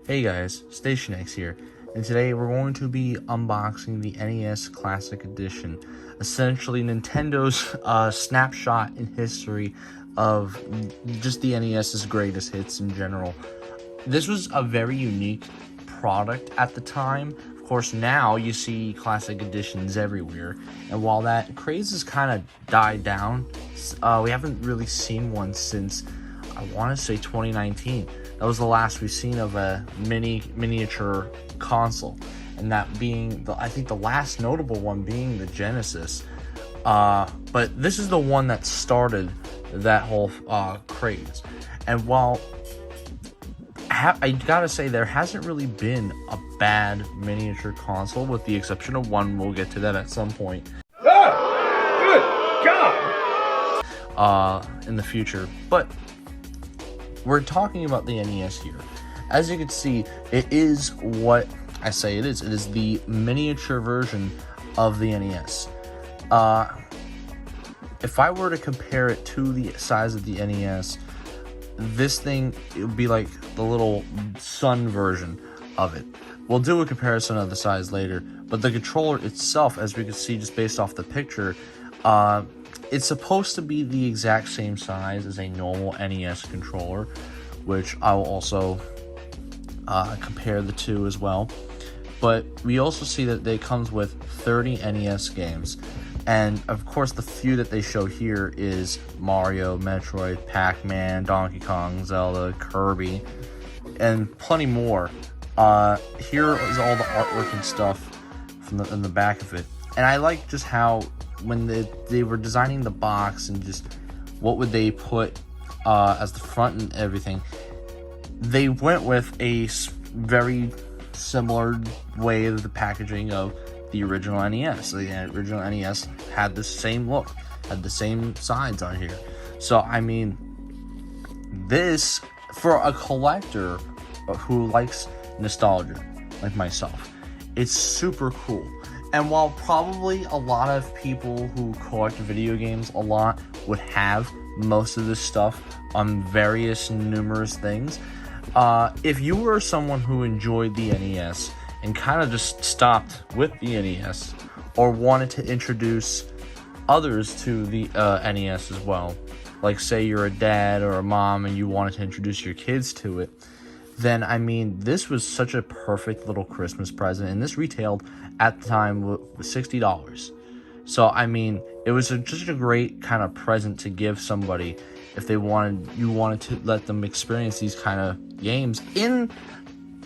Hey guys, Station X here, and today we're going to be unboxing the NES Classic Edition, essentially Nintendo's snapshot in history of just the NES's greatest hits in general. This was a very unique product at the time. Of course, now you see classic editions everywhere, and while that craze has kind of died down, we haven't really seen one since, I want to say 2019. That was the last we've seen of a miniature console, and that being I think the last notable one being the Genesis. But this is the one that started that whole craze. And while I gotta say, there hasn't really been a bad miniature console, with the exception of one. We'll get to that at some point. Good God! In the future, but we're talking about the NES here. As you can see, it is what I say it is. It is the miniature version of the NES. If I were to compare it to the size of the NES, this thing, it would be like the little Sun version of it. We'll do a comparison of the size later, but the controller itself, as we can see just based off the picture, it's supposed to be the exact same size as a normal NES controller, which I will also compare the two as well. But we also see that it comes with 30 NES games. And of course, the few that they show here is Mario, Metroid, Pac-Man, Donkey Kong, Zelda, Kirby, and plenty more. Here is all the artwork and stuff in the back of it. And I like just how when they were designing the box and just what would they put as the front and everything, they went with a very similar way of the packaging of the original NES. The original NES had the same look, had the same sides on here. So I mean, this, for a collector who likes nostalgia like myself, it's super cool. And while probably a lot of people who collect video games a lot would have most of this stuff on various numerous things, if you were someone who enjoyed the NES and kind of just stopped with the NES, or wanted to introduce others to the NES as well, like say you're a dad or a mom and you wanted to introduce your kids to it, then I mean, this was such a perfect little Christmas present, and this retailed at the time with $60. So I mean, it was just a great kind of present to give somebody if you wanted to let them experience these kind of games in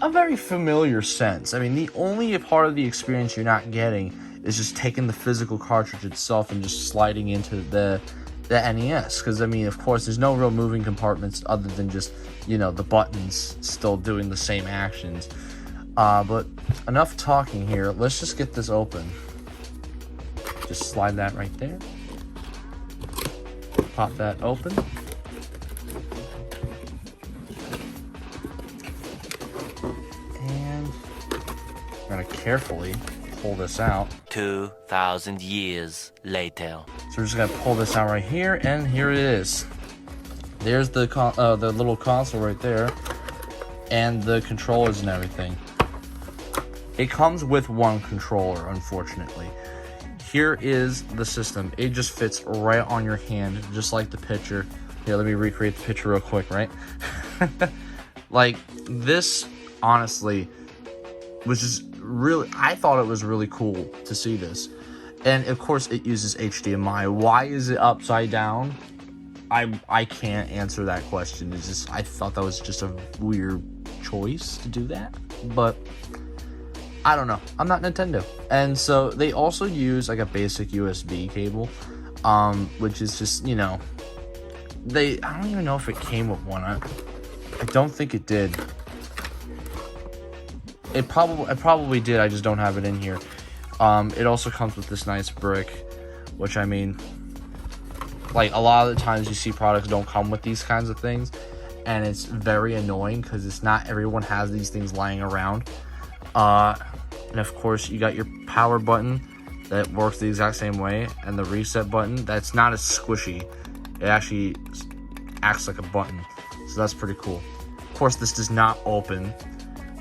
a very familiar sense. I mean, the only part of the experience you're not getting is just taking the physical cartridge itself and just sliding into the NES, because I mean, of course, there's no real moving compartments other than just, you know, the buttons still doing the same actions. But enough talking here. Let's just get this open. Just slide that right there. Pop that open. And we're gonna carefully pull this out. 2,000 years later. So we're just gonna pull this out right here, and here it is. There's the little console right there, and the controllers and everything. It comes with one controller, unfortunately. Here is the system. It just fits right on your hand, just like the picture. Here, let me recreate the picture real quick, right? Like, this, honestly, was just really, I thought it was really cool to see this. And of course, it uses HDMI. Why is it upside down? I can't answer that question. It's just, I thought that was just a weird choice to do that. But I don't know. I'm not Nintendo. And so they also use like a basic USB cable, which is just, you know, I don't even know if it came with one. I don't think it did. It probably did. I just don't have it in here. It also comes with this nice brick, which, I mean, like, a lot of the times you see products don't come with these kinds of things, and it's very annoying because it's not everyone has these things lying around. And of course, you got your power button that works the exact same way, and the reset button that's not as squishy. It actually acts like a button, so that's pretty cool. Of course, this does not open.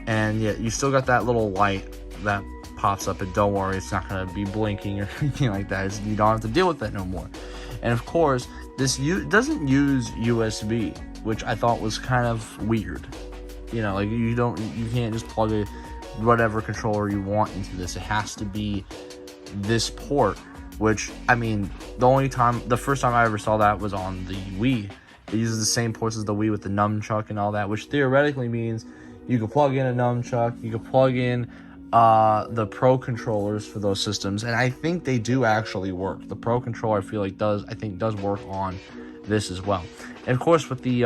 And yeah, you still got that little light that pops up, and don't worry, it's not going to be blinking or anything like that. You don't have to deal with that no more. And of course, this doesn't use USB, which I thought was kind of weird. You know, like you can't just plug a whatever controller you want into this. It has to be this port, which, I mean, the first time I ever saw that was on the Wii. It uses the same ports as the Wii with the nunchuck and all that, which theoretically means you can plug in a nunchuck, you can plug in the Pro controllers for those systems, and I think they do actually work. The Pro controller, I feel like does work on this as well. And of course, with the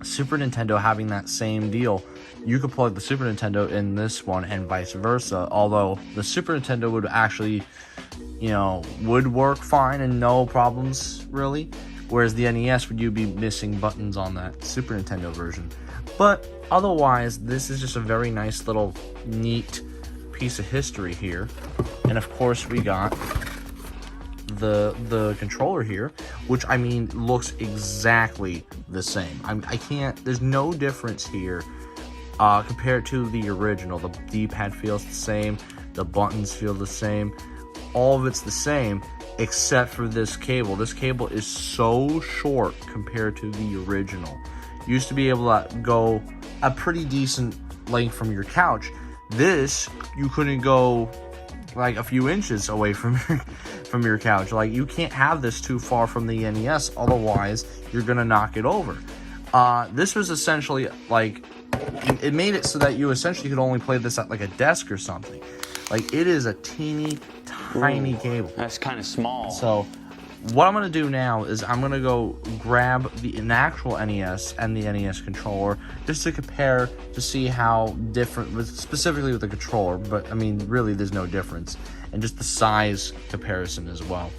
Super Nintendo having that same deal, you could plug the Super Nintendo in this one and vice versa, although the Super Nintendo would actually, would work fine and no problems really, whereas the NES would be missing buttons on that Super Nintendo version. But otherwise, this is just a very nice little neat piece of history here. And of course, we got the controller here, which, I mean, looks exactly the same. There's no difference here compared to the original. The D-pad feels the same, the buttons feel the same, all of it's the same except for this cable. This cable is so short compared to the original. You used to be able to go a pretty decent length from your couch. This, you couldn't go like a few inches away from your couch. Like, you can't have this too far from the NES, otherwise you're gonna knock it over. This was essentially like, it made it so that you essentially could only play this at like a desk or something. Like, it is a teeny tiny cable. That's kind of small. So what I'm going to do now is I'm going to go grab an actual NES and the NES controller just to compare, to see how different, specifically with the controller, but I mean, really there's no difference, and just the size comparison as well.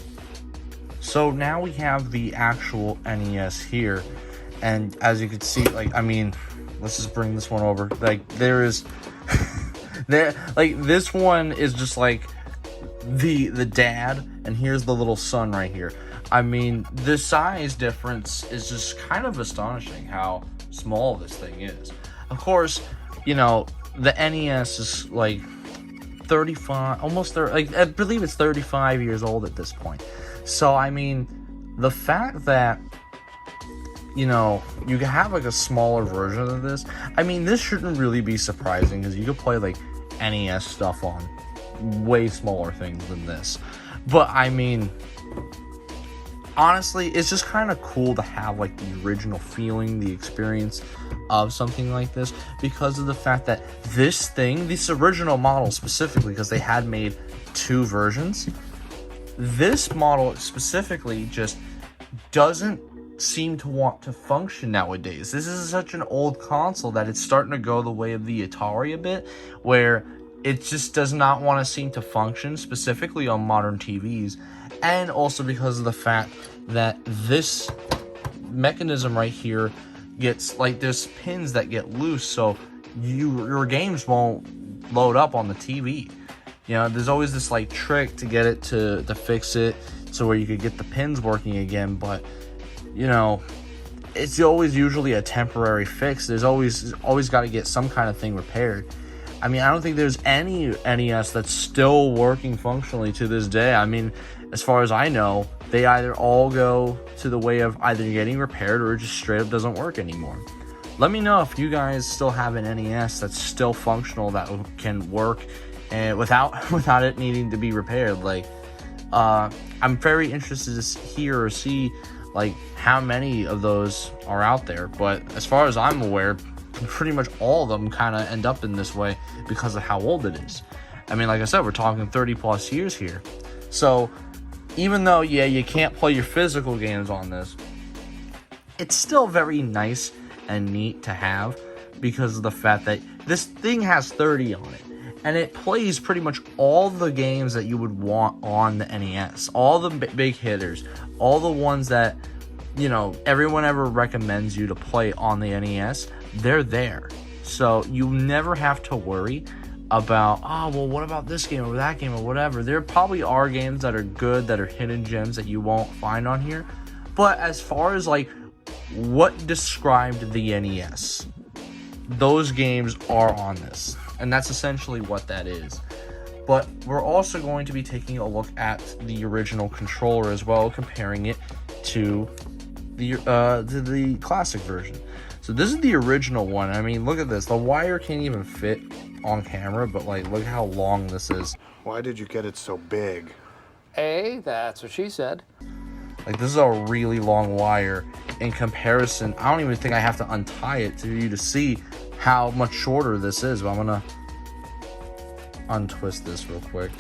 So now we have the actual NES here, and as you can see, like, I mean, let's just bring this one over. Like, there is like, this one is just like the dad, and here's the little son right here. I mean, the size difference is just kind of astonishing how small this thing is. Of course, the NES is like 35, almost 30, like, I believe it's 35 years old at this point. So, I mean, the fact that, you can have like a smaller version of this, I mean, this shouldn't really be surprising, because you could play like NES stuff on way smaller things than this. But I mean, honestly, it's just kind of cool to have like the original feeling, the experience of something like this, because of the fact that this original model specifically, because they had made two versions, this model specifically just doesn't seem to want to function nowadays. This is such an old console that it's starting to go the way of the Atari a bit, where it just does not want to seem to function, specifically on modern TVs, and also because of the fact that this mechanism right here gets, like, there's pins that get loose, so your games won't load up on the TV. There's always this like trick to get it to fix it so where you could get the pins working again, but it's always usually a temporary fix. There's always got to get some kind of thing repaired. I mean, I don't think there's any NES that's still working functionally to this day. I mean, as far as I know, they either all go to the way of either getting repaired or it just straight up doesn't work anymore. Let me know if you guys still have an NES that's still functional, that can work and without it needing to be repaired. Like, I'm very interested to hear or see like how many of those are out there. But as far as I'm aware, pretty much all of them kind of end up in this way because of how old it is. I mean, like I said, we're talking 30 plus years here. So even though, yeah, you can't play your physical games on this, it's still very nice and neat to have, because of the fact that this thing has 30 on it, and it plays pretty much all the games that you would want on the NES, all the big hitters, all the ones that, everyone ever recommends you to play on the NES, they're there. So you never have to worry about, what about this game or that game or whatever. There probably are games that are good, that are hidden gems that you won't find on here. But as far as like what described the NES, those games are on this, and that's essentially what that is. But we're also going to be taking a look at the original controller as well, comparing it to the classic version. So this is the original one. I mean, look at this. The wire can't even fit on camera, but like, look how long this is. Why did you get it so big? That's what she said. Like, this is a really long wire in comparison. I don't even think I have to untie it for you to see how much shorter this is. But I'm gonna untwist this real quick.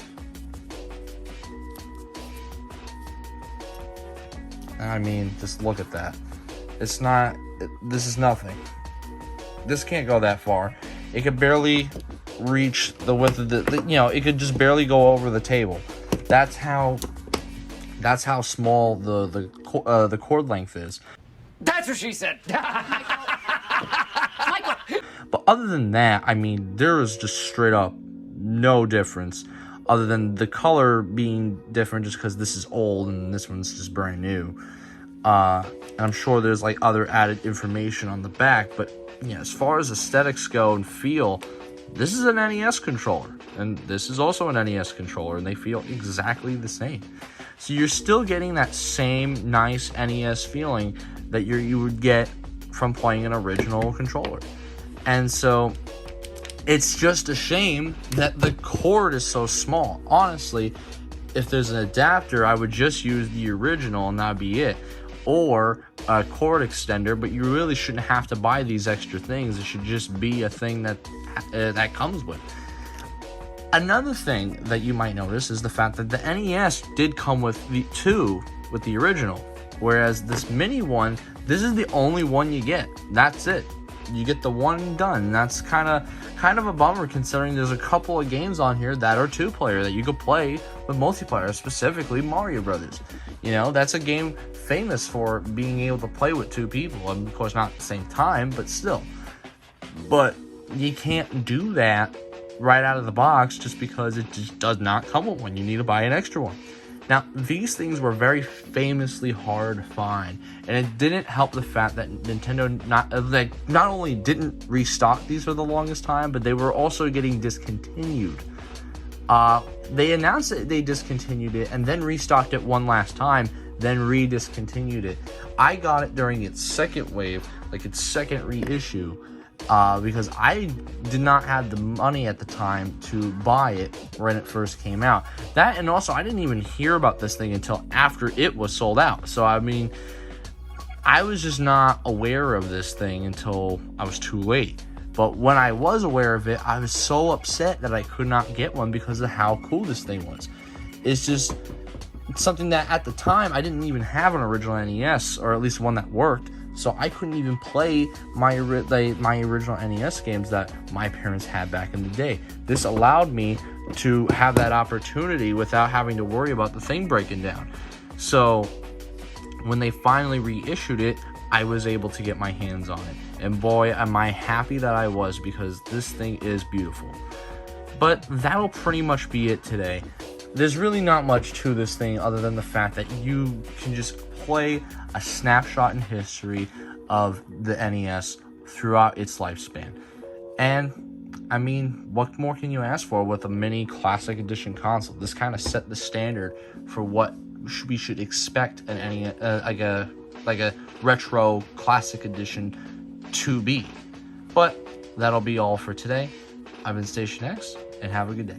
I mean, just look at that. It's not, this is nothing. This can't go that far. It could barely reach the width of it could just barely go over the table. That's how small the cord length is. That's what she said. Michael. But other than that, I mean, there is just straight up no difference, other than the color being different just because this is old and this one's just brand new. And I'm sure there's like other added information on the back, but as far as aesthetics go and feel, this is an NES controller, and this is also an NES controller, and they feel exactly the same. So you're still getting that same nice NES feeling that you would get from playing an original controller. And so it's just a shame that the cord is so small. Honestly, if there's an adapter, I would just use the original and that'd be it. Or a cord extender, but you really shouldn't have to buy these extra things. It should just be a thing that comes with. Another thing that you might notice is the fact that the NES did come with the original, whereas this mini one, this is the only one you get. That's it. You get the one and done. That's kind of a bummer, considering there's a couple of games on here that are 2-player that you could play with multiplayer, specifically Mario Brothers. That's a game famous for being able to play with 2 people, and of course not at the same time, but still. But you can't do that right out of the box just because it just does not come with one. You need to buy an extra one. Now, these things were very famously hard to find, and it didn't help the fact that Nintendo not only didn't restock these for the longest time, but they were also getting discontinued. They announced that they discontinued it and then restocked it one last time, then re-discontinued it. I got it during its second wave, like its second reissue, because I did not have the money at the time to buy it when it first came out. That, and also I didn't even hear about this thing until after it was sold out. So I mean, I was just not aware of this thing until I was too late. But when I was aware of it, I was so upset that I could not get one because of how cool this thing was. It's something that at the time I didn't even have an original NES, or at least one that worked. So I couldn't even play my original NES games that my parents had back in the day. This allowed me to have that opportunity without having to worry about the thing breaking down. So when they finally reissued it, I was able to get my hands on it. And boy, am I happy that I was, because this thing is beautiful. But that'll pretty much be it today. There's really not much to this thing other than the fact that you can just play a snapshot in history of the NES throughout its lifespan. And I mean, what more can you ask for with a mini classic edition console? This kind of set the standard for what we should expect an NES, like a retro classic edition to be. But that'll be all for today. I've been Station X, and have a good day.